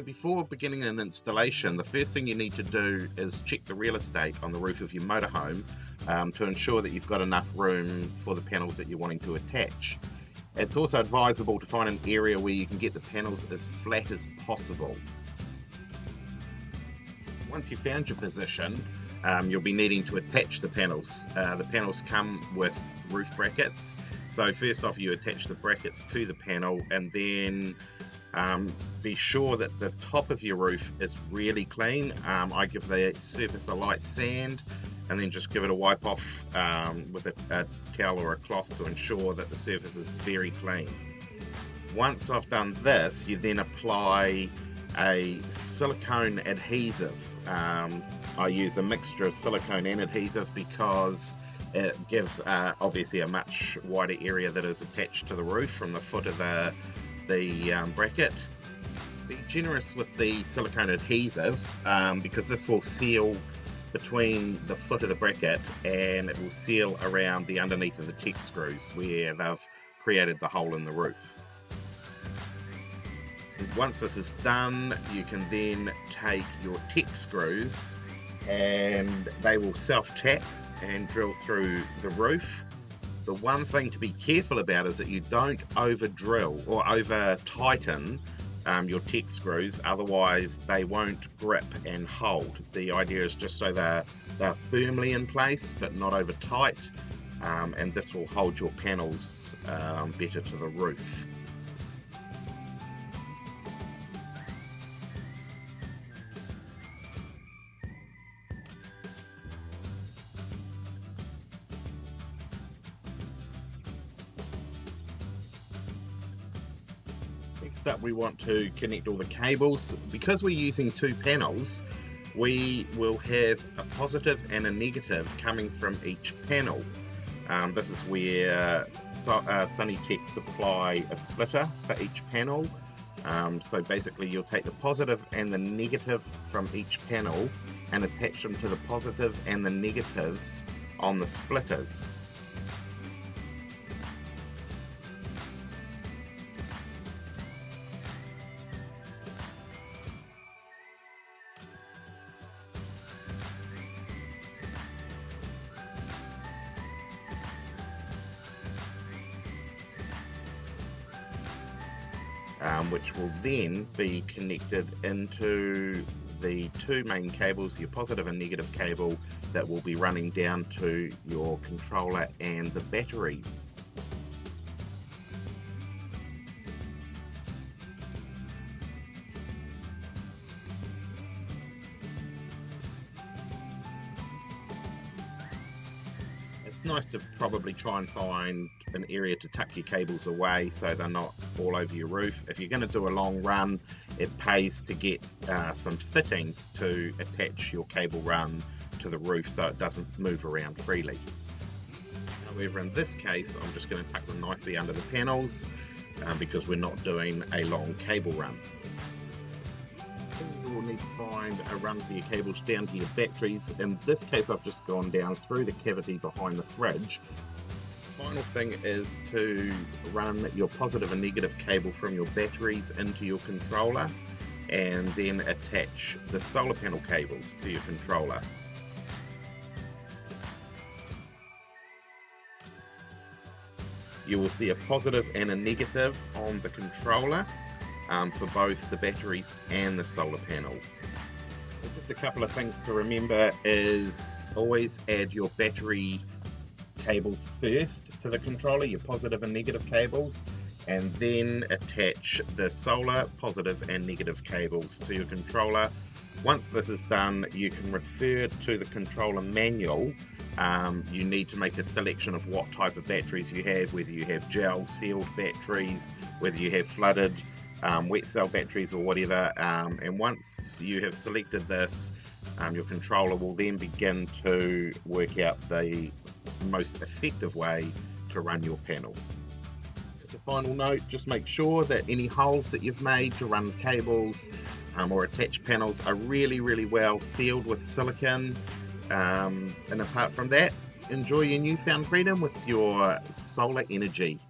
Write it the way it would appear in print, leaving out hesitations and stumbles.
before beginning an installation, the first thing you need to do is check the real estate on the roof of your motorhome to ensure that you've got enough room for the panels that you're wanting to attach. It's also advisable to find an area where you can get the panels as flat as possible. Once you've found your position, you'll be needing to attach the panels. The panels come with roof brackets. So first off, you attach the brackets to the panel, and then be sure that the top of your roof is really clean. I give the surface a light sand and then just give it a wipe off with a towel or a cloth to ensure that the surface is very clean. Once I've done this, you then apply a silicone adhesive. I use a mixture of silicone and adhesive because it gives obviously a much wider area that is attached to the roof from the foot of the bracket. Be generous with the silicone adhesive because this will seal between the foot of the bracket and it will seal around the underneath of the TEC screws where they've created the hole in the roof. Once this is done, you can then take your TEC screws and they will self-tap and drill through the roof. The one thing to be careful about is that you don't over drill or over tighten your TEC screws, otherwise they won't grip and hold. The idea is just so they're firmly in place but not over tight, and this will hold your panels better to the roof. Next up, we want to connect all the cables. Because we're using two panels, we will have a positive and a negative coming from each panel. This is where Sunnytech supply a splitter for each panel. So basically you'll take the positive and the negative from each panel and attach them to the positive and the negatives on the splitters. Which will then be connected into the two main cables, your positive and negative cable, that will be running down to your controller and the batteries. It's nice to probably try and find an area to tuck your cables away so they're not all over your roof. If you're going to do a long run, it pays to get some fittings to attach your cable run to the roof so it doesn't move around freely. However, in this case, I'm just going to tuck them nicely under the panels because we're not doing a long cable run. You will need to find a run for your cables down to your batteries. In this case, I've just gone down through the cavity behind the fridge. Final thing is to run your positive and negative cable from your batteries into your controller and then attach the solar panel cables to your controller. You will see a positive and a negative on the controller for both the batteries and the solar panel. Just a couple of things to remember is always add your battery cables first to the controller, your positive and negative cables, and then attach the solar positive and negative cables to your controller. Once this is done, you can refer to the controller manual. You need to make a selection of what type of batteries you have, whether you have gel sealed batteries, whether you have flooded wet cell batteries or whatever, and once you have selected this, your controller will then begin to work out the most effective way to run your panels. Just a final note, just make sure that any holes that you've made to run cables or attach panels are really well sealed with silicone, and apart from that, enjoy your newfound freedom with your solar energy.